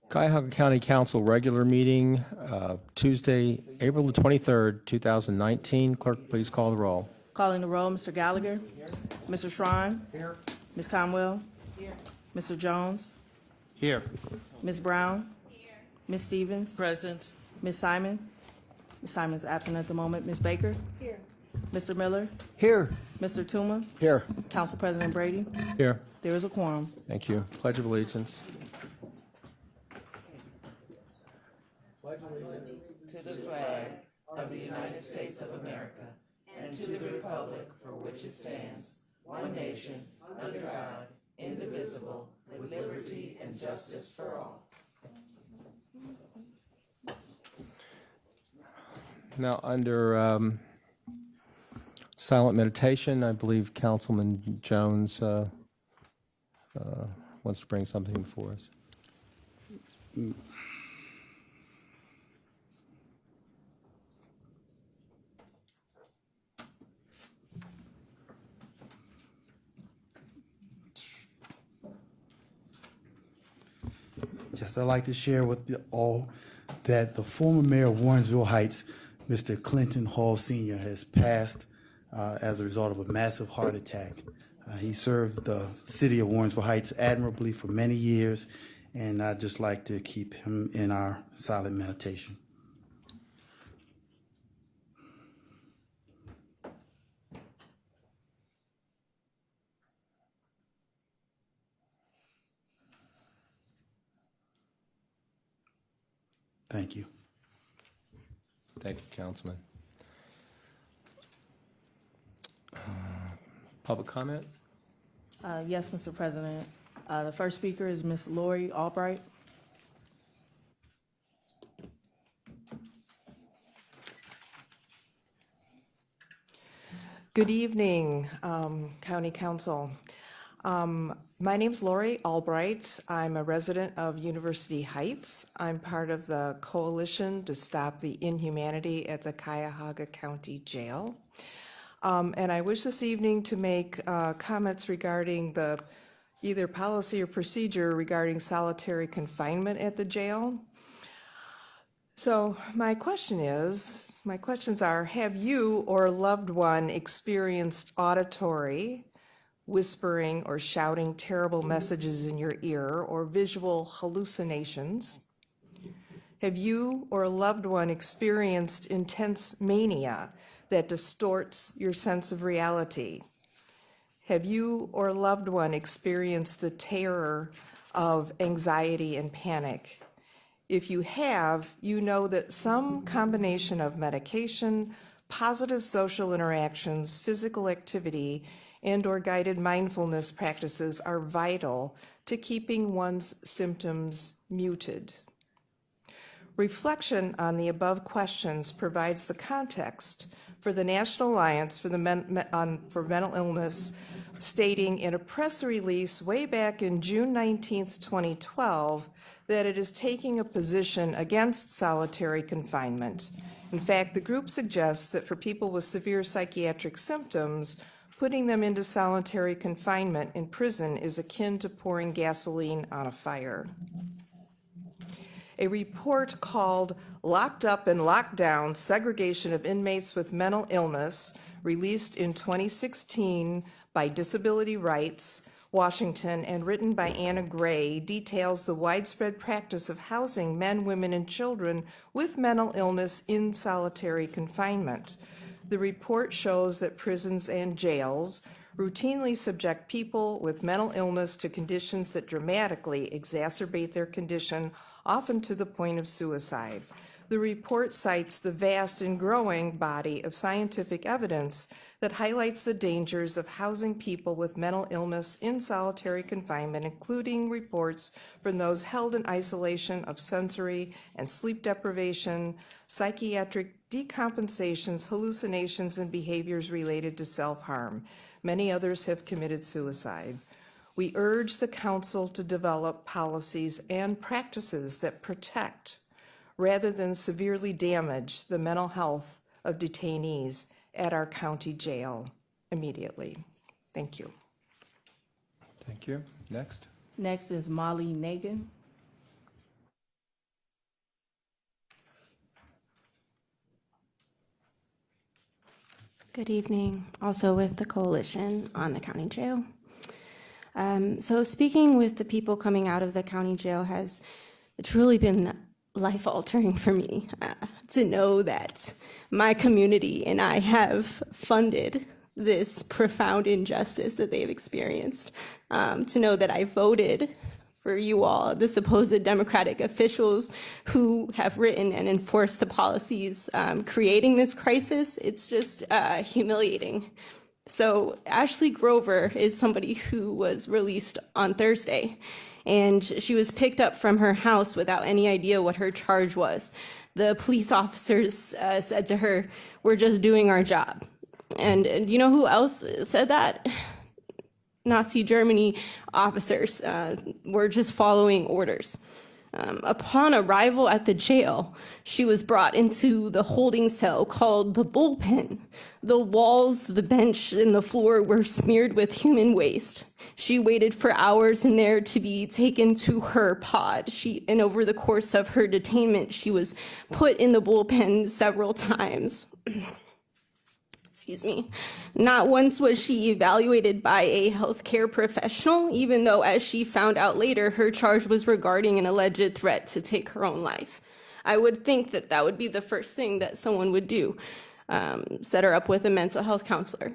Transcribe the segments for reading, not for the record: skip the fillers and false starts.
Cuyahoga County Council regular meeting, Tuesday, April the 23rd, 2019. Clerk, please call the roll. Calling the roll, Mr. Gallagher. Here. Mr. Schrein. Here. Ms. Conwell. Here. Mr. Jones. Here. Ms. Brown. Here. Ms. Stevens. Present. Ms. Simon. Ms. Simon's absent at the moment. Ms. Baker. Here. Mr. Miller. Here. Mr. Tuma. Here. Council President Brady. Here. There is a quorum. Thank you. Pledge of Allegiance. To the flag of the United States of America and to the republic for which it stands, one nation, under God, indivisible, with liberty and justice for all. Now, under silent meditation, I believe Councilman Jones wants to bring something before us. Yes, I'd like to share with you all that the former mayor of Warrensville Heights, Mr. Clinton Hall Sr., has passed as a result of a massive heart attack. He served the city of Warrensville Heights admirably for many years, and I'd just like to keep him in our silent meditation. Thank you. Thank you, Councilman. Public comment? Yes, Mr. President. The first speaker is Ms. Lori Albright. Good evening, County Council. My name's Lori Albright. I'm a resident of University Heights. I'm part of the Coalition to Stop the Inhumanity at the Cuyahoga County Jail. And I wish this evening to make comments regarding the either policy or procedure regarding solitary confinement at the jail. So my questions are, have you or a loved one experienced auditory, whispering or shouting terrible messages in your ear, or visual hallucinations? Have you or a loved one experienced intense mania that distorts your sense of reality? Have you or a loved one experienced the terror of anxiety and panic? If you have, you know that some combination of medication, positive social interactions, physical activity, and/or guided mindfulness practices are vital to keeping one's symptoms muted. Reflection on the above questions provides the context for the National Alliance for Mental Illness, stating in a press release way back in June 19th, 2012, that it is taking a position against solitary confinement. In fact, the group suggests that for people with severe psychiatric symptoms, putting them into solitary confinement in prison is akin to pouring gasoline on a fire. A report called Locked Up and Locked Down: Segregation of Inmates with Mental Illness, released in 2016 by Disability Rights, Washington, and written by Anna Gray, details the widespread practice of housing men, women, and children with mental illness in solitary confinement. The report shows that prisons and jails routinely subject people with mental illness to conditions that dramatically exacerbate their condition, often to the point of suicide. The report cites the vast and growing body of scientific evidence that highlights the dangers of housing people with mental illness in solitary confinement, including reports from those held in isolation of sensory and sleep deprivation, psychiatric decompensations, hallucinations, and behaviors related to self-harm. Many others have committed suicide. We urge the Council to develop policies and practices that protect, rather than severely damage, the mental health of detainees at our county jail immediately. Thank you. Thank you. Next. Next is Molly Nagin. Good evening. Also with the Coalition on the County Jail. So speaking with the people coming out of the county jail has truly been life-altering for me to know that my community and I have funded this profound injustice that they've experienced. To know that I voted for you all, the supposed Democratic officials who have written and enforced the policies creating this crisis, it's just humiliating. So Ashley Grover is somebody who was released on Thursday, and she was picked up from her house without any idea what her charge was. The police officers said to her, "We're just doing our job." And you know who else said that? Nazi Germany officers were just following orders. Upon arrival at the jail, she was brought into the holding cell called the bullpen. The walls, the bench, and the floor were smeared with human waste. She waited for hours in there to be taken to her pod. And over the course of her detainment, she was put in the bullpen several times. Excuse me. Not once was she evaluated by a healthcare professional, even though, as she found out later, her charge was regarding an alleged threat to take her own life. I would think that that would be the first thing that someone would do, set her up with a mental health counselor.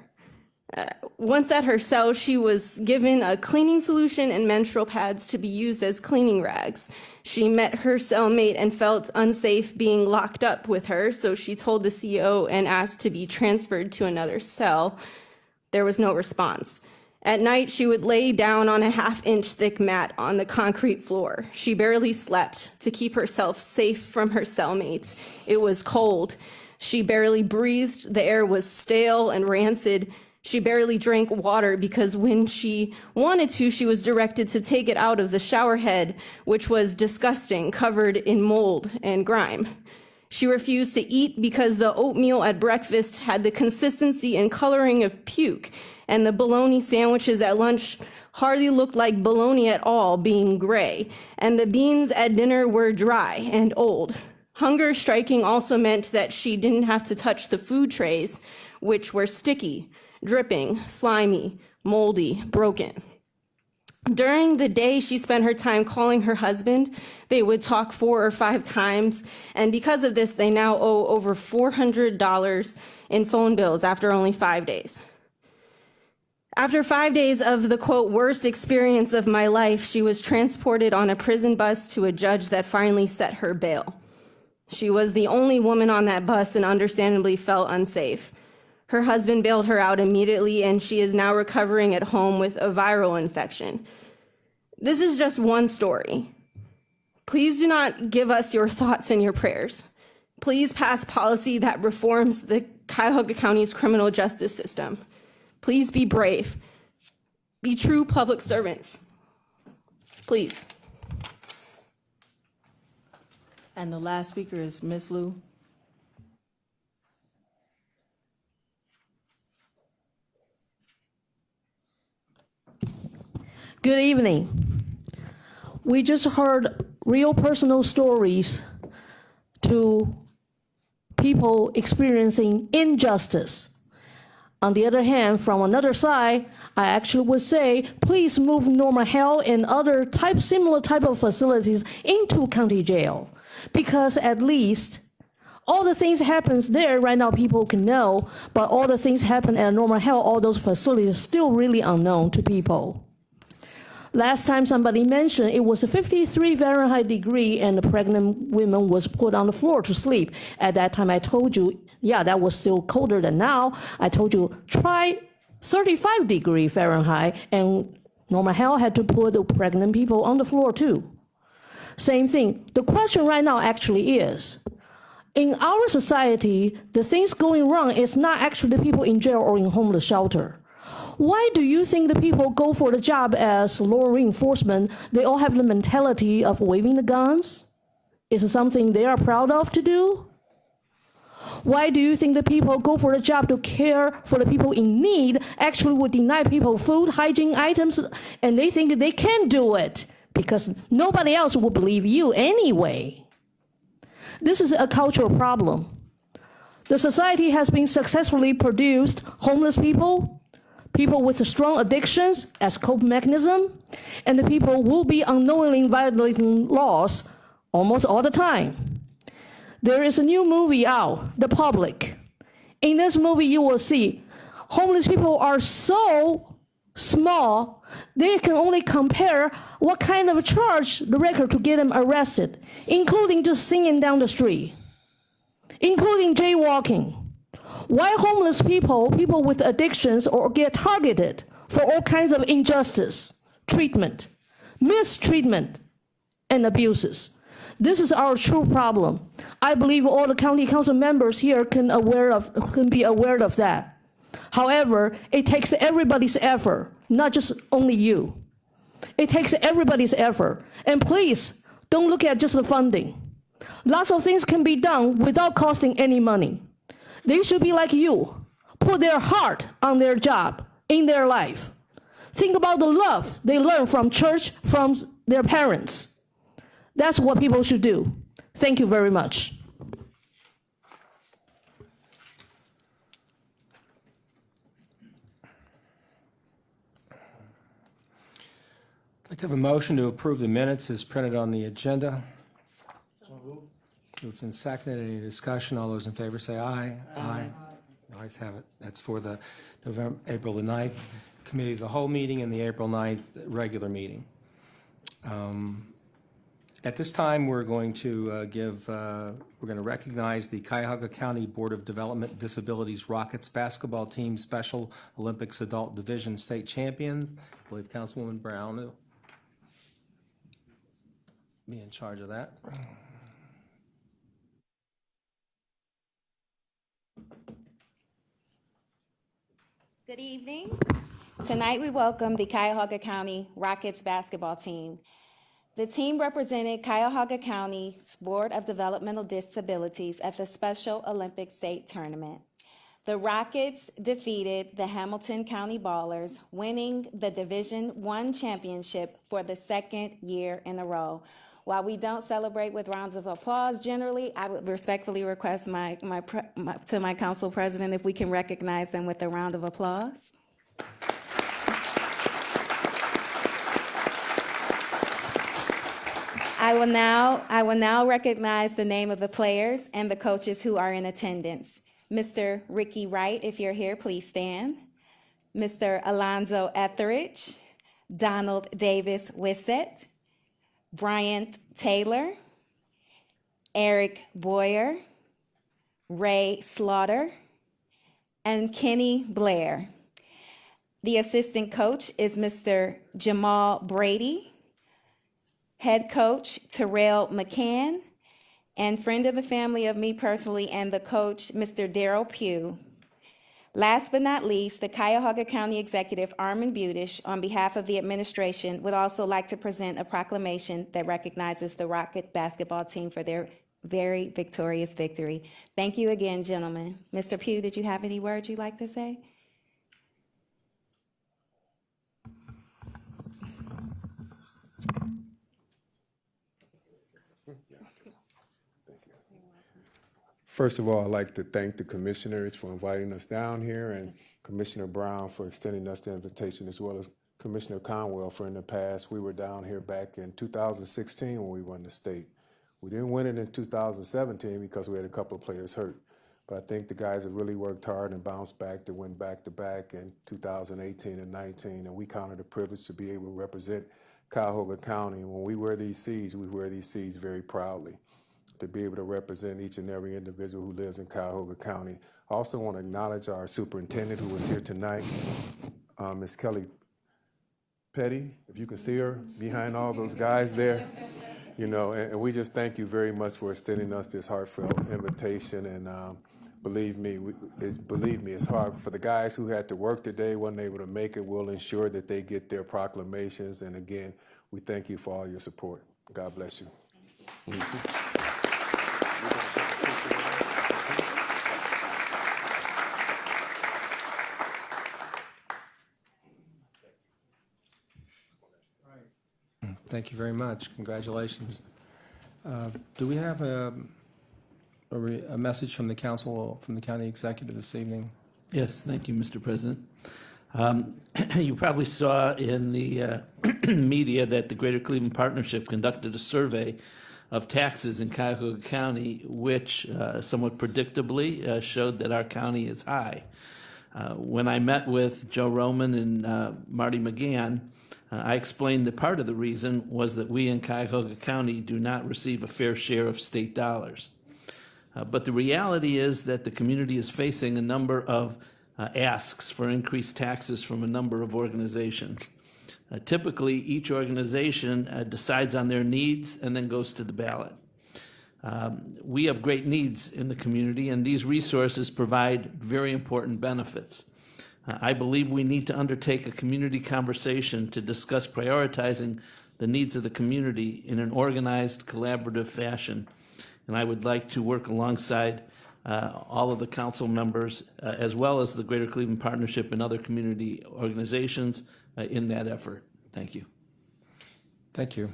Once at her cell, she was given a cleaning solution and menstrual pads to be used as cleaning rags. She met her cellmate and felt unsafe being locked up with her, so she told the CO and asked to be transferred to another cell. There was no response. At night, she would lay down on a half-inch thick mat on the concrete floor. She barely slept to keep herself safe from her cellmates. It was cold. She barely breathed. The air was stale and rancid. She barely drank water because when she wanted to, she was directed to take it out of the shower head, which was disgusting, covered in mold and grime. She refused to eat because the oatmeal at breakfast had the consistency and coloring of puke, and the bologna sandwiches at lunch hardly looked like bologna at all, being gray, and the beans at dinner were dry and old. Hunger striking also meant that she didn't have to touch the food trays, which were sticky, dripping, slimy, moldy, broken. During the day, she spent her time calling her husband. They would talk 4 or 5 times, and because of this, they now owe over $400 in phone bills after only 5 days. After 5 days of the, quote, worst experience of my life, she was transported on a prison bus to a judge that finally set her bail. She was the only woman on that bus and understandably felt unsafe. Her husband bailed her out immediately, and she is now recovering at home with a viral infection. This is just one story. Please do not give us your thoughts and your prayers. Please pass policy that reforms the Cuyahoga County's criminal justice system. Please be brave. Be true public servants. Please. And the last speaker is Ms. Lou. Good evening. We just heard real personal stories to people experiencing injustice. On the other hand, from another side, I actually would say, please move Normal Health and other similar type of facilities into county jail, because at least all the things happens there right now people can know, but all the things happen at Normal Health, all those facilities are still really unknown to people. Last time somebody mentioned it was a 53 Fahrenheit degree and the pregnant woman was put on the floor to sleep. At that time I told you, yeah, that was still colder than now. I told you, try 35 degree Fahrenheit, and Normal Health had to put the pregnant people on the floor too. Same thing. The question right now actually is, in our society, the things going wrong is not actually the people in jail or in homeless shelter. Why do you think the people go for the job as law enforcement? They all have the mentality of waving the guns? Is it something they are proud of to do? Why do you think the people go for the job to care for the people in need actually would deny people food, hygiene items, and they think they can do it because nobody else will believe you anyway? This is a cultural problem. The society has been successfully produced homeless people, people with strong addictions as coping mechanism, and the people will be unknowingly violating laws almost all the time. There is a new movie out, The Public. In this movie, you will see homeless people are so small, they can only compare what kind of charge the record to get them arrested, including just singing down the street, including jaywalking. Why homeless people, people with addictions, or get targeted for all kinds of injustice, treatment, mistreatment, and abuses. This is our true problem. I believe all the county council members here can be aware of that. However, it takes everybody's effort, not just only you. It takes everybody's effort. And please, don't look at just the funding. Lots of things can be done without costing any money. They should be like you, put their heart on their job, in their life. Think about the love they learn from church, from their parents. That's what people should do. Thank you very much. I'd like to have a motion to approve the minutes as printed on the agenda. Moved and seconded. Any discussion? All those in favor say aye. Aye. The ayes have it. That's for the April the 9th Committee of the Whole meeting and the April 9th regular meeting. At this time, we're going to recognize the Cuyahoga County Board of Development Disabilities Rockets basketball team Special Olympics Adult Division State Champion. I believe Councilwoman Brown will be in charge of that. Good evening. Tonight we welcome the Cuyahoga County Rockets basketball team. The team represented Cuyahoga County's Board of Developmental Disabilities at the Special Olympics State Tournament. The Rockets defeated the Hamilton County Ballers, winning the Division I championship for the second year in a row. While we don't celebrate with rounds of applause generally, I would respectfully request to my council president if we can recognize them with a round of applause. I will now recognize the name of the players and the coaches who are in attendance. Mr. Ricky Wright, if you're here, please stand. Mr. Alonzo Etheridge, Donald Davis Wissett, Bryant Taylor, Eric Boyer, Ray Slaughter, and Kenny Blair. The assistant coach is Mr. Jamal Brady, head coach Terrell McCann, and friend of the family of me personally and the coach, Mr. Darrell Pugh. Last but not least, the Cuyahoga County Executive, Armin Budish, on behalf of the administration, would also like to present a proclamation that recognizes the Rocket basketball team for their very victorious victory. Thank you again, gentlemen. Mr. Pugh, did you have any words you'd like to say? First of all, I'd like to thank the commissioners for inviting us down here and Commissioner Brown for extending us the invitation, as well as Commissioner Conwell for in the past. We were down here back in 2016 when we won the state. We didn't win it in 2017 because we had a couple of players hurt. But I think the guys have really worked hard and bounced back to win back-to-back in 2018 and 19. And we counted the privilege to be able to represent Cuyahoga County. And when we wear these Cs, we wear these Cs very proudly, to be able to represent each and every individual who lives in Cuyahoga County. I also want to acknowledge our superintendent who was here tonight, Ms. Kelly Petty, if you can see her behind all those guys there. You know, and we just thank you very much for extending us this heartfelt invitation. And believe me, it's hard. For the guys who had to work today, wasn't able to make it, we'll ensure that they get their proclamations. And again, we thank you for all your support. God bless you. Thank you. Thank you very much. Congratulations. Do we have a a message from the council, from the county executive this evening. Yes, thank you, Mr. President. You probably saw in the media that the Greater Cleveland Partnership conducted a survey of taxes in Cuyahoga County, which somewhat predictably showed that our county is high. When I met with Joe Roman and Marty McGann, I explained that part of the reason was that we in Cuyahoga County do not receive a fair share of state dollars. But the reality is that the community is facing a number of asks for increased taxes from a number of organizations. Typically, each organization decides on their needs and then goes to the ballot. We have great needs in the community, and these resources provide very important benefits. I believe we need to undertake a community conversation to discuss prioritizing the needs of the community in an organized, collaborative fashion. And I would like to work alongside all of the council members, as well as the Greater Cleveland Partnership and other community organizations in that effort. Thank you. Thank you.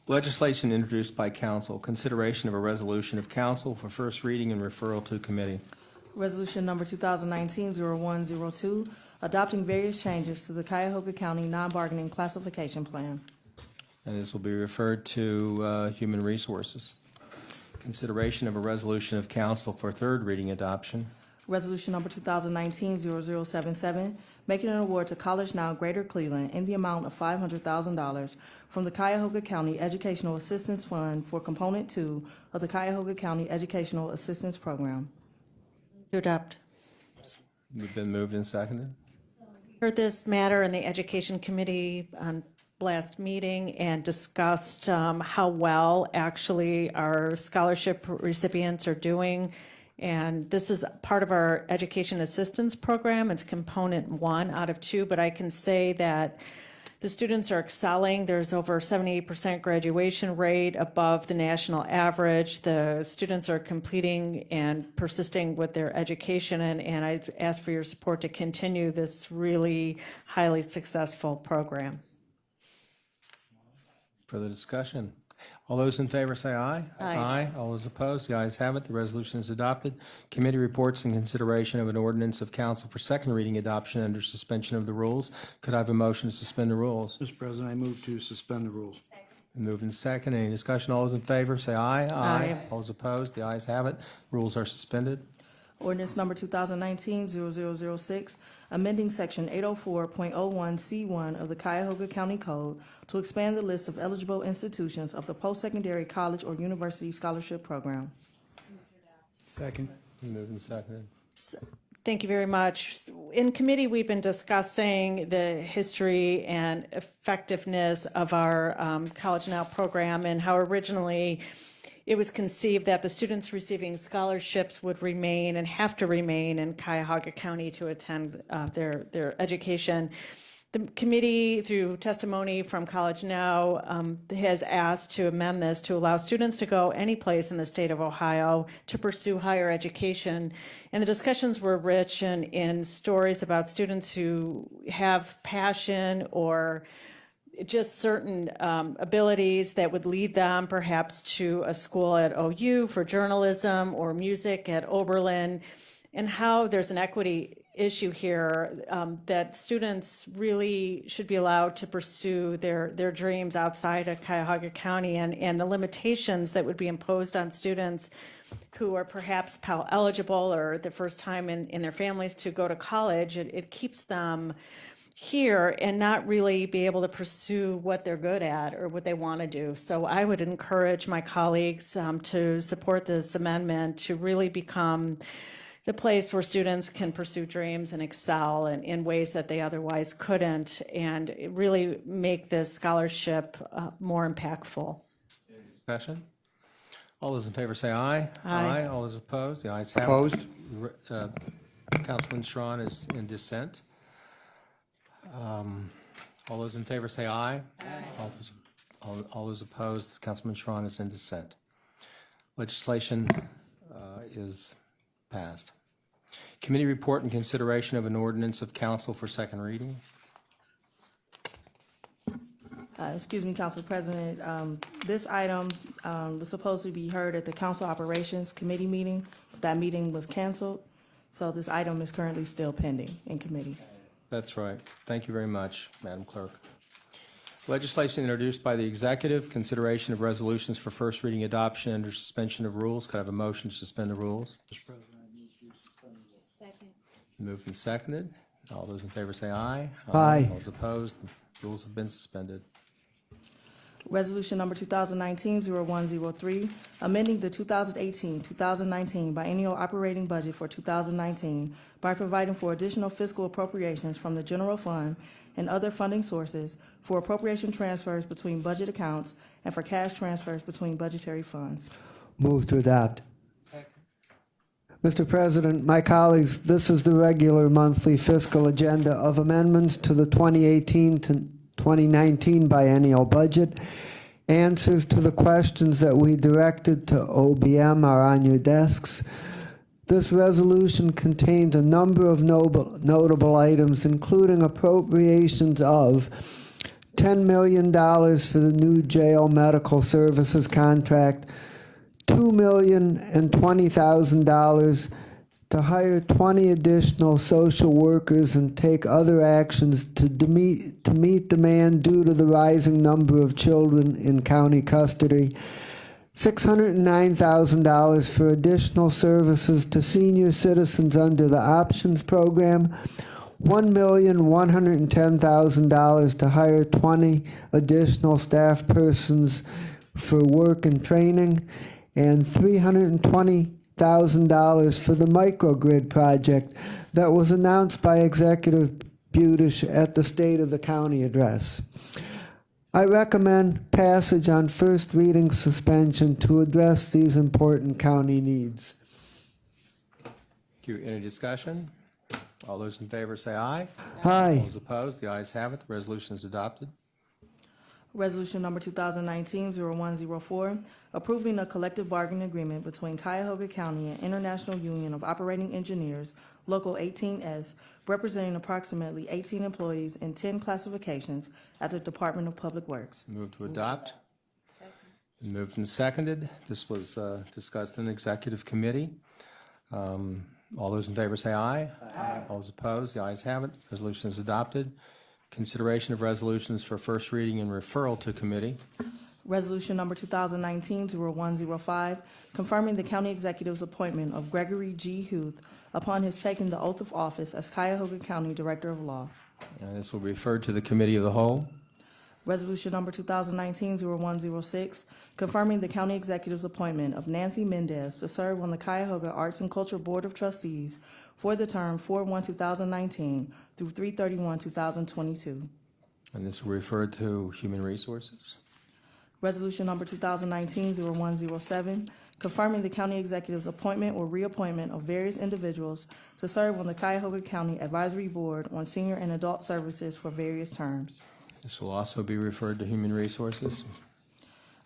Legislation introduced by council, consideration of a resolution of council for first reading and referral to committee. Resolution number 2019-0102, adopting various changes to the Cuyahoga County non-bargaining classification plan. And this will be referred to Human Resources. Consideration of a resolution of council for third reading adoption. Resolution number 2019-0077, making an award to College Now Greater Cleveland in the amount of $500,000 from the Cuyahoga County Educational Assistance Fund for Component 2 of the Cuyahoga County Educational Assistance Program. To adopt. We've been moved and seconded. Heard this matter in the Education Committee on last meeting and discussed how well actually our scholarship recipients are doing. And this is part of our education assistance program. It's component 1 out of 2, but I can say that the students are excelling. There's over 78% graduation rate, above the national average. The students are completing and persisting with their education, and I've asked for your support to continue this really highly successful program. Further discussion? All those in favor say aye. Aye. All those opposed, the ayes have it. The resolution is adopted. Committee reports and consideration of an ordinance of council for second reading adoption under suspension of the rules. Could I have a motion to suspend the rules? Mr. President, I move to suspend the rules. Moved and second. Any discussion? All those in favor say aye. Aye. All those opposed, the ayes have it. Rules are suspended. Ordinance number 2019-0006, amending section 804.01C1 of the Cuyahoga County Code to expand the list of eligible institutions of the post-secondary college or university scholarship program. Second. Moved and seconded. Thank you very much. In committee, we've been discussing the history and effectiveness of our College Now program and how originally it was conceived that the students receiving scholarships would remain and have to remain in Cuyahoga County to attend their education. The committee, through testimony from College Now, has asked to amend this to allow students to go any place in the state of Ohio to pursue higher education. And the discussions were rich in stories about students who have passion or just certain abilities that would lead them perhaps to a school at OU for journalism or music at Oberlin, and how there's an equity issue here that students really should be allowed to pursue their dreams outside of Cuyahoga County, and the limitations that would be imposed on students who are perhaps Pell eligible or the first time in their families to go to college. It keeps them here and not really be able to pursue what they're good at or what they want to do. So I would encourage my colleagues to support this amendment to really become the place where students can pursue dreams and excel in ways that they otherwise couldn't, and really make this scholarship more impactful. Discussion? All those in favor say aye. Aye. All those opposed, the ayes have it. Opposed? Councilman Strawn is in dissent. All those in favor say aye. All those opposed, Councilman Strawn is in dissent. Legislation is passed. Committee report and consideration of an ordinance of council for second reading. Excuse me, Council President. This item was supposed to be heard at the Council Operations Committee meeting. That meeting was canceled, so this item is currently still pending in committee. That's right. Thank you very much, Madam Clerk. Legislation introduced by the executive, consideration of resolutions for first reading adoption under suspension of rules. Could I have a motion to suspend the rules? Mr. President, I move to suspend the rules. Second. Moved and seconded. All those in favor say aye. Aye. All those opposed, the rules have been suspended. Resolution number 2019-0103, amending the 2018-2019 biennial operating budget for 2019 by providing for additional fiscal appropriations from the general fund and other funding sources for appropriation transfers between budget accounts and for cash transfers between budgetary funds. Move to adopt. Mr. President, my colleagues, this is the regular monthly fiscal agenda of amendments to the 2018 to 2019 biennial budget. Answers to the questions that we directed to OBM are on your desks. This resolution contains a number of notable items, including appropriations of $10 million for the new jail medical services contract, $2,020,000 to hire 20 additional social workers and take other actions to meet demand due to the rising number of children in county custody, $609,000 for additional services to senior citizens under the Options Program, $1,110,000 to hire 20 additional staff persons for work and training, and $320,000 for the microgrid project that was announced by Executive Budish at the State of the County address. I recommend passage on first reading suspension to address these important county needs. Thank you. Any discussion? All those in favor say aye. Aye. All those opposed, the ayes have it. The resolution is adopted. Resolution number 2019-0104, approving a collective bargaining agreement between Cuyahoga County and International Union of Operating Engineers, Local 18S, representing approximately 18 employees in 10 classifications at the Department of Public Works. Move to adopt. Moved and seconded. This was discussed in executive committee. All those in favor say aye. Aye. All those opposed, the ayes have it. Resolution is adopted. Consideration of resolutions for first reading and referral to committee. Resolution number 2019-0105, confirming the county executive's appointment of Gregory G. Huth upon his taking the oath of office as Cuyahoga County Director of Law. And this will be referred to the committee of the whole. Resolution number 2019-0106, confirming the county executive's appointment of Nancy Mendez to serve on the Cuyahoga Arts and Culture Board of Trustees for the term 4/1/2019 through 3/31/2022. And this will be referred to Human Resources. Resolution number 2019-0107, confirming the county executive's appointment or reappointment of various individuals to serve on the Cuyahoga County Advisory Board on Senior and Adult Services for various terms. This will also be referred to Human Resources.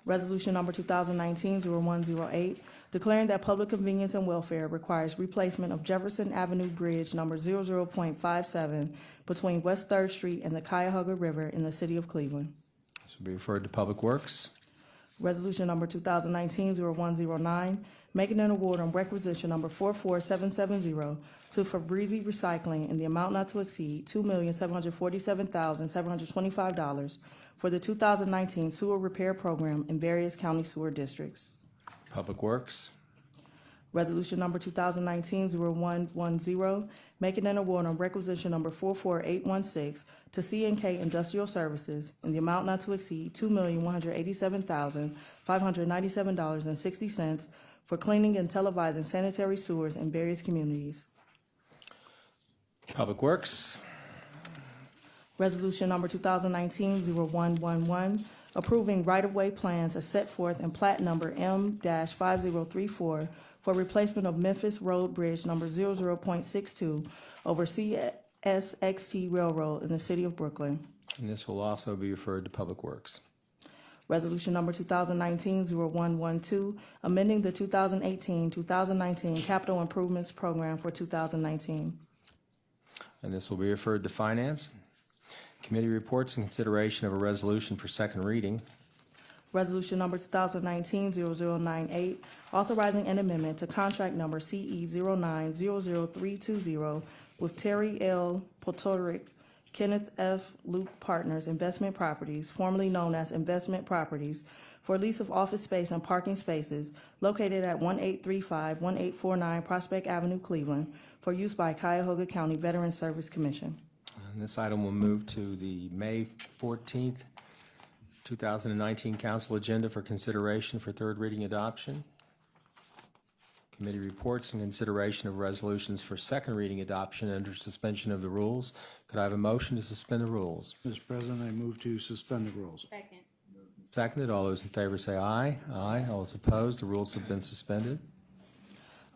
Resolution number 2019-0108, declaring that public convenience and welfare requires replacement of Jefferson Avenue Bridge number 00.57 between West 3rd Street and the Cuyahoga River in the city of Cleveland. This will be referred to Public Works. Resolution number 2019-0109, making an award on requisition number 44770 to Fabrizi Recycling in the amount not to exceed $2,747,725 for the 2019 sewer repair program in various county sewer districts. Public Works. Resolution number 2019-0110, making an award on requisition number 44816 to C&K Industrial Services in the amount not to exceed $2,187,597.60 for cleaning and televising sanitary sewers in various communities. Public Works. Resolution number 2019-0111, approving right-of-way plans as set forth in plat number M-5034 for replacement of Memphis Road Bridge number 00.62 over CSXT Railroad in the city of Brooklyn. And this will also be referred to Public Works. Resolution number 2019-0112, amending the 2018-2019 Capital Improvements Program for 2019. And this will be referred to Finance. Committee reports and consideration of a resolution for second reading. Resolution number 2019-0098, authorizing an amendment to contract number CE 09-00320 with Terry L. Potoric, Kenneth F. Luke Partners Investment Properties, formerly known as Investment Properties, for lease of office space and parking spaces located at 1835-1849 Prospect Avenue, Cleveland, for use by Cuyahoga County Veterans Service Commission. And this item will move to the May 14th, 2019 council agenda for consideration for third reading adoption. Committee reports and consideration of resolutions for second reading adoption under suspension of the rules. Could I have a motion to suspend the rules? Mr. President, I move to suspend the rules. Seconded. All those in favor say aye. Aye. All those opposed, the rules have been suspended.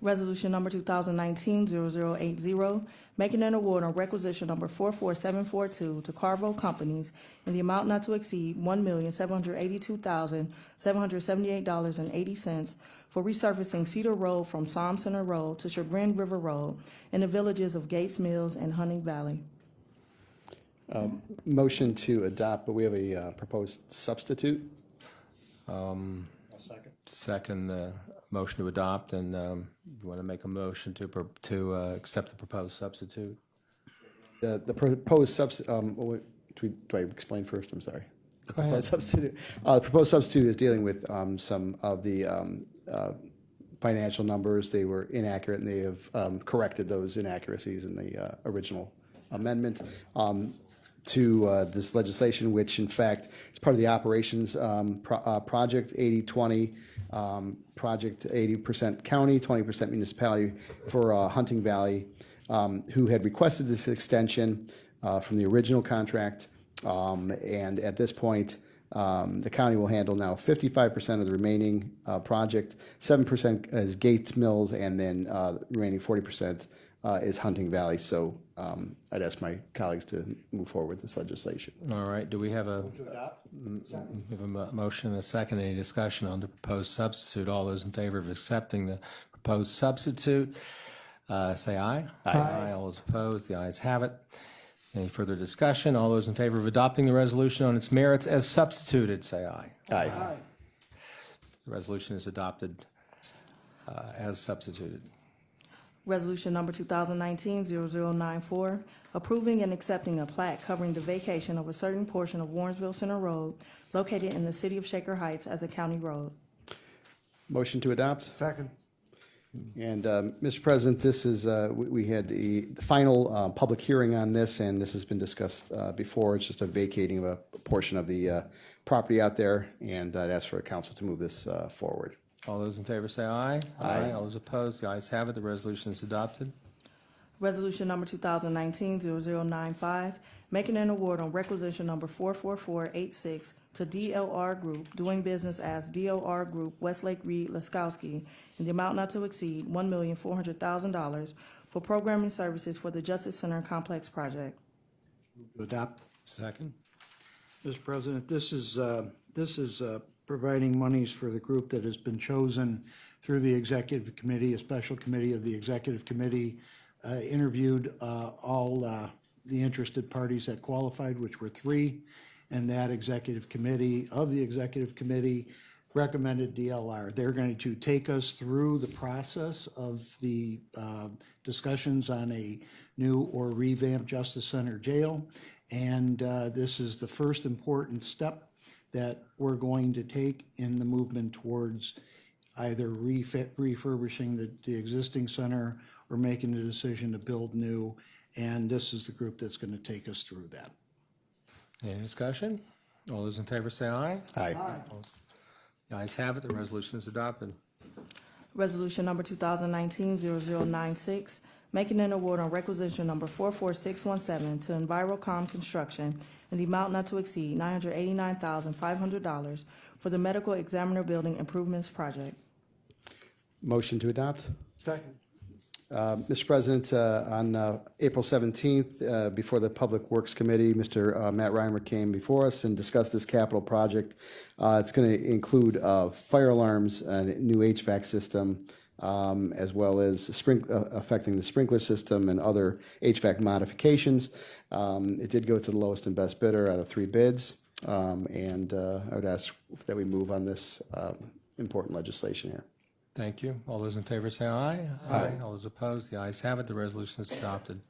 Resolution number 2019-0080, making an award on requisition number 44742 to Carvo Companies in the amount not to exceed $1,782,778.80 for resurfacing Cedar Road from Psalm Center Road to Chagrin River Road in the villages of Gates Mills and Hunting Valley. Motion to adopt, but we have a proposed substitute. Second the motion to adopt, and you want to make a motion to accept the proposed substitute? The proposed substitute, do I explain first? I'm sorry. Go ahead. Proposed substitute. The proposed substitute is dealing with some of the financial numbers. They were inaccurate, and they have corrected those inaccuracies in the original amendment to this legislation, which in fact is part of the operations project 80-20, project 80% county, 20% municipality for Hunting Valley, who had requested this extension from the original contract. And at this point, the county will handle now 55% of the remaining project, 7% is Gates Mills, and then the remaining 40% is Hunting Valley. So I'd ask my colleagues to move forward with this legislation. All right, do we have a motion and a second? Any discussion on the proposed substitute? All those in favor of accepting the proposed substitute, say aye. Aye. All those opposed, the ayes have it. Any further discussion? All those in favor of adopting the resolution on its merits as substituted, say aye. Aye. The resolution is adopted as substituted. Resolution number 2019-0094, approving and accepting a plat covering the vacation of a certain portion of Warrensville Center Road located in the city of Shaker Heights as a county road. Motion to adopt. Second. And Mr. President, this is, we had the final public hearing on this, and this has been discussed before. It's just a vacating of a portion of the property out there, and I'd ask for the council to move this forward. All those in favor say aye. Aye. All those opposed, the ayes have it. The resolution is adopted. Resolution number 2019-0095, making an award on requisition number 44486 to DLR Group, doing business as DLR Group, Westlake Reed Laskowski, in the amount not to exceed $1,400,000 for programming services for the Justice Center Complex project. To adopt. Second. Mr. President, this is providing monies for the group that has been chosen through the executive committee. A special committee of the executive committee interviewed all the interested parties that qualified, which were 3, and that executive committee recommended DLR. They're going to take us through the process of the discussions on a new or revamped Justice Center jail, and this is the first important step that we're going to take in the movement towards either refurbishing the existing center or making the decision to build new, and this is the group that's going to take us through that. Any discussion? All those in favor say aye. Aye. The ayes have it. The resolution is adopted. Resolution number 2019-0096, making an award on requisition number 44617 to EnviroCom Construction in the amount not to exceed $989,500 for the Medical Examiner Building Improvements Project. Motion to adopt. Second. Mr. President, on April 17th, before the Public Works Committee, Mr. Matt Reimer came before us and discussed this capital project. It's going to include fire alarms, a new HVAC system, as well as affecting the sprinkler system and other HVAC modifications. It did go to the lowest and best bidder out of 3 bids, and I would ask that we move on this important legislation here. Thank you. All those in favor say aye. Aye. All those opposed, the ayes have it. The resolution is adopted.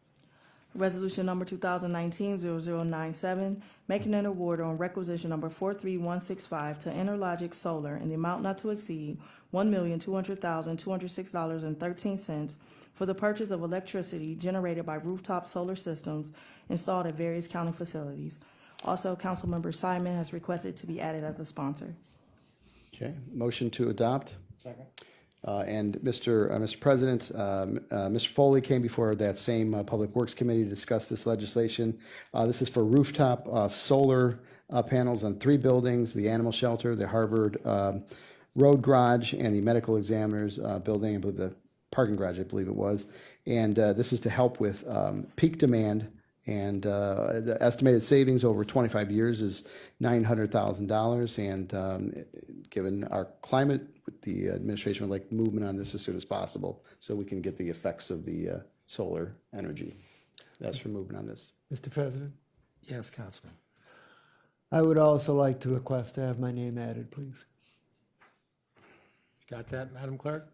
Resolution number 2019-0097, making an award on requisition number 43165 to Interlogic Solar in the amount not to exceed $1,200,206.13 for the purchase of electricity generated by rooftop solar systems installed at various county facilities. Also, Councilmember Simon has requested to be added as a sponsor. Okay, motion to adopt. Second. And Mr. President, Mr. Foley came before that same Public Works Committee to discuss this legislation. This is for rooftop solar panels on 3 buildings: the animal shelter, the Harvard Road Garage, and the medical examiner's building. I believe the parking garage, I believe it was. And this is to help with peak demand. And the estimated savings over 25 years is $900,000. And given our climate, the administration would like movement on this as soon as possible so we can get the effects of the solar energy. That's for movement on this. Mr. President, Yes, Councilman. I would also like to request to have my name added, please. Got that, Madam Clerk?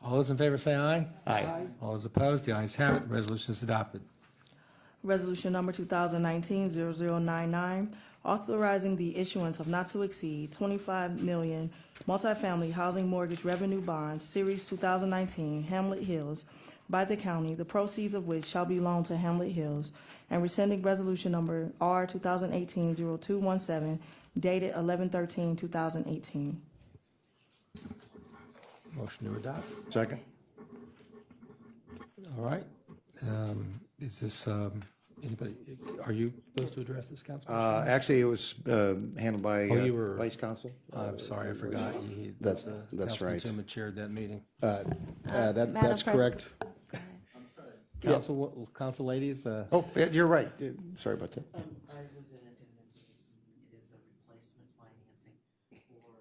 All those in favor say aye. Aye. All those opposed, the ayes have it. The resolution is adopted. Resolution number 2019-0099, authorizing the issuance of not to exceed 25 million multifamily housing mortgage revenue bonds, Series 2019, Hamlet Hills, by the county, the proceeds of which shall be loaned to Hamlet Hills, and rescinding resolution number R 2018-0217, dated 11/13/2018. Motion to adopt. Second. All right. Is this, anybody, are you supposed to address this, Councilman? Actually, it was handled by you were- Vice Counsel. I'm sorry, I forgot. That's right. Councilman chaired that meeting. That's correct. Council ladies, Oh, yeah, you're right. Sorry about that. I was in attendance. It is a replacement financing for.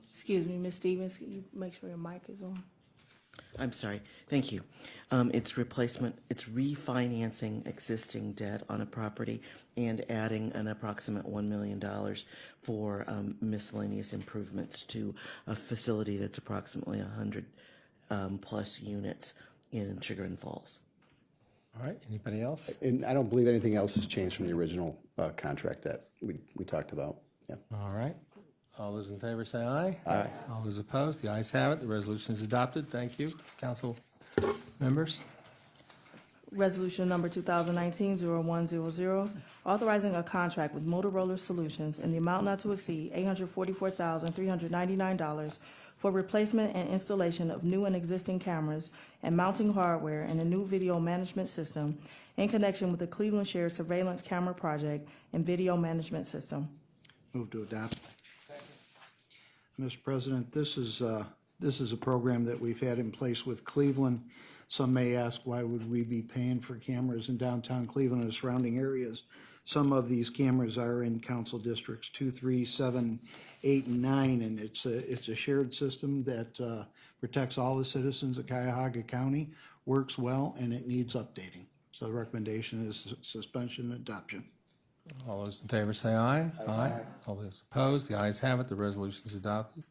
Excuse me, Ms. Stevens, can you make sure your mic is on? I'm sorry. Thank you. It's refinancing existing debt on a property and adding an approximate $1 million for miscellaneous improvements to a facility that's approximately 100 plus units in Chagrin Falls. all right, anybody else? And I don't believe anything else has changed from the original contract that we talked about. Yeah. All right. All those in favor say aye. Aye. All those opposed, the ayes have it. The resolution is adopted. Thank you, council members. Resolution number 2019-0100, authorizing a contract with Motorola Solutions in the amount not to exceed $844,399 for replacement and installation of new and existing cameras and mounting hardware and a new video management system in connection with the Cleveland Shared Surveillance Camera Project and Video Management System. Move to adopt. Mr. President, this is a program that we've had in place with Cleveland. Some may ask, why would we be paying for cameras in downtown Cleveland and surrounding areas? Some of these cameras are in council districts 2, 3, 7, 8, and 9, and it's a shared system that protects all the citizens of Cuyahoga County, works well, and it needs updating. So the recommendation is suspension and adoption. All those in favor say aye. Aye. All those opposed, the ayes have it. The resolution is adopted.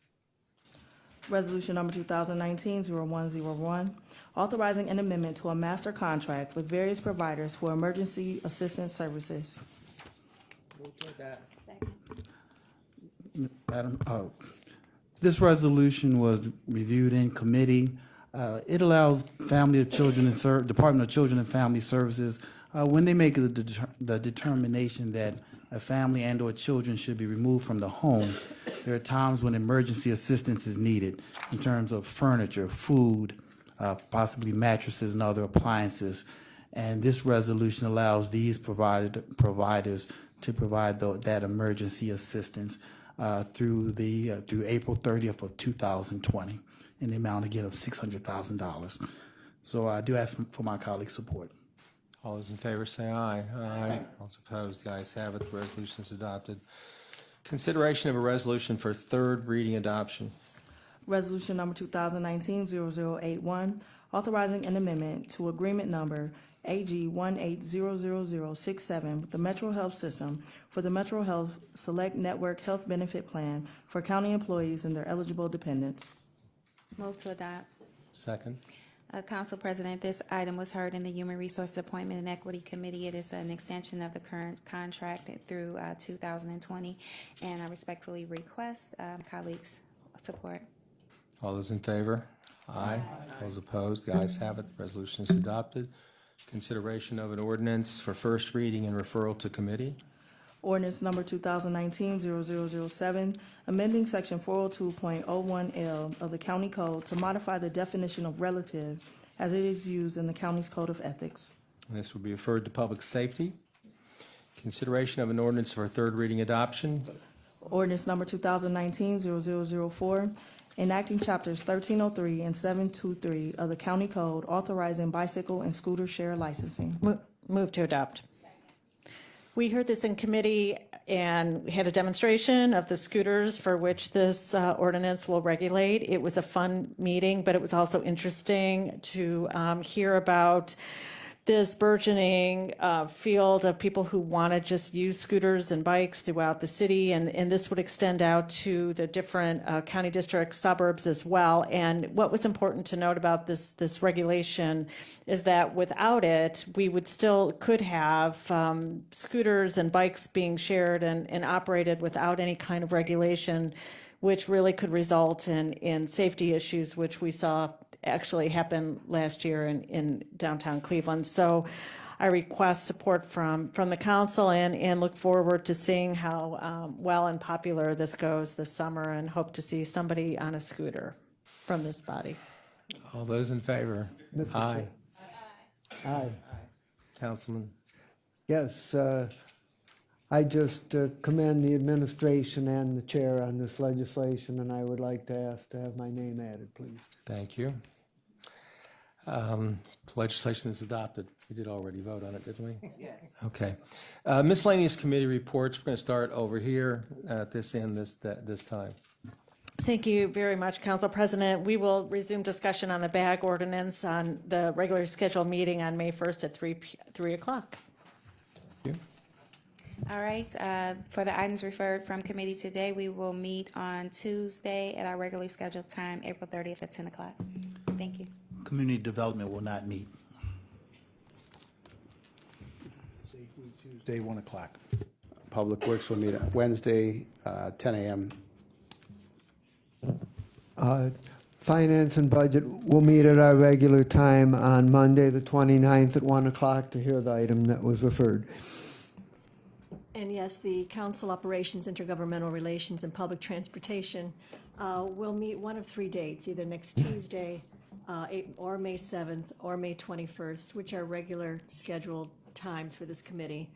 Resolution number 2019-0101, authorizing an amendment to a master contract with various providers for emergency assistance services. Madam, this resolution was reviewed in committee. It allows Family of Children and Department of Children and Family Services, when they make the determination that a family and/or children should be removed from the home, there are times when emergency assistance is needed in terms of furniture, food, possibly mattresses and other appliances. And this resolution allows these providers to provide that emergency assistance through April 30th of 2020 in the amount again of $600,000. So I do ask for my colleagues' support. All those in favor say aye. Aye. All those opposed, the ayes have it. The resolution is adopted. Consideration of a resolution for third reading adoption. Resolution number 2019-0081, authorizing an amendment to agreement number AG 1800067 with the Metro Health System for the Metro Health Select Network Health Benefit Plan for county employees and their eligible dependents. Move to adopt. Second. Council President, this item was heard in the Human Resource Appointment and Equity Committee. It is an extension of the current contract through 2020, and I respectfully request colleagues' support. All those in favor? Aye. Those opposed? The ayes have it. The resolution is adopted. Consideration of an ordinance for first reading and referral to committee. Ordinance number 2019-0007, amending section 402.01L of the county code to modify the definition of relative as it is used in the county's code of ethics. And this will be referred to public safety. Consideration of an ordinance for third reading adoption. Ordinance number 2019-0004, enacting chapters 1303 and 723 of the county code authorizing bicycle and scooter share licensing. Move to adopt. We heard this in committee and we had a demonstration of the scooters for which this ordinance will regulate. It was a fun meeting, but it was also interesting to hear about this burgeoning field of people who want to just use scooters and bikes throughout the city, and this would extend out to the different county district suburbs as well. And what was important to note about this regulation is that without it, we would still could have scooters and bikes being shared and operated without any kind of regulation, which really could result in safety issues, which we saw actually happened last year in downtown Cleveland. So I request support from the council and look forward to seeing how well and popular this goes this summer, and hope to see somebody on a scooter from this body. All those in favor? Mr. Aye. Aye. Councilman. Yes, I just commend the administration and the chair on this legislation, and I would like to ask to have my name added, please. Thank you. Legislation is adopted. We did already vote on it, didn't we? Yes. Okay. Miscellaneous committee reports. We're going to start over here at this end this time. Thank you very much, Council President. We will resume discussion on the bag ordinance on the regular scheduled meeting on May 1st at 3 o'clock. Thank you. All right, for the items referred from committee today, we will meet on Tuesday at our regularly scheduled time, April 30th at 10 o'clock. Thank you. Community development will not meet. Tuesday, 1 o'clock. Public Works will meet Wednesday, 10 a.m. Finance and Budget will meet at our regular time on Monday, the 29th at 1 o'clock to hear the item that was referred. And yes, the Council Operations, Intergovernmental Relations, and Public Transportation will meet one of 3 dates, either next Tuesday or May 7th or May 21st, which are regular scheduled times for this committee.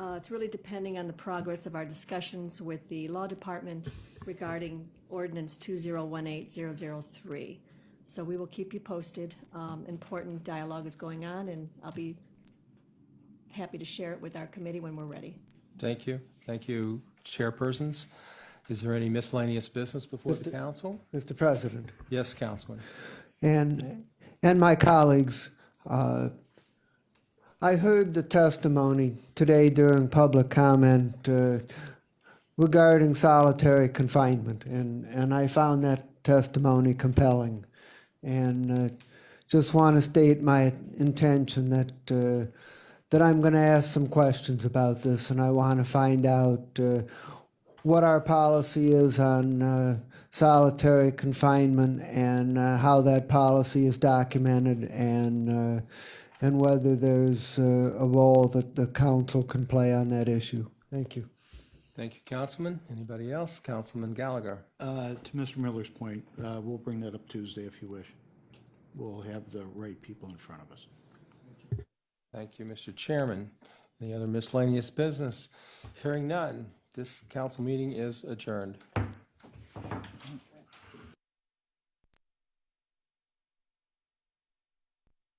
It's really depending on the progress of our discussions with the Law Department regarding Ordinance 2018-003. So we will keep you posted. Important dialogue is going on, and I'll be happy to share it with our committee when we're ready. Thank you. Thank you, chairpersons. Is there any miscellaneous business before the council? Mr. President. Yes, Councilman. And my colleagues, I heard the testimony today during public comment regarding solitary confinement, and I found that testimony compelling. And just want to state my intention that I'm going to ask some questions about this, and I want to find out what our policy is on solitary confinement and how that policy is documented, and whether there's a role that the council can play on that issue. Thank you. Thank you, Councilman. Anybody else? Councilman Gallagher. To Mr. Miller's point, we'll bring that up Tuesday if you wish. We'll have the right people in front of us. Thank you, Mr. Chairman. Any other miscellaneous business? Hearing none, this council meeting is adjourned.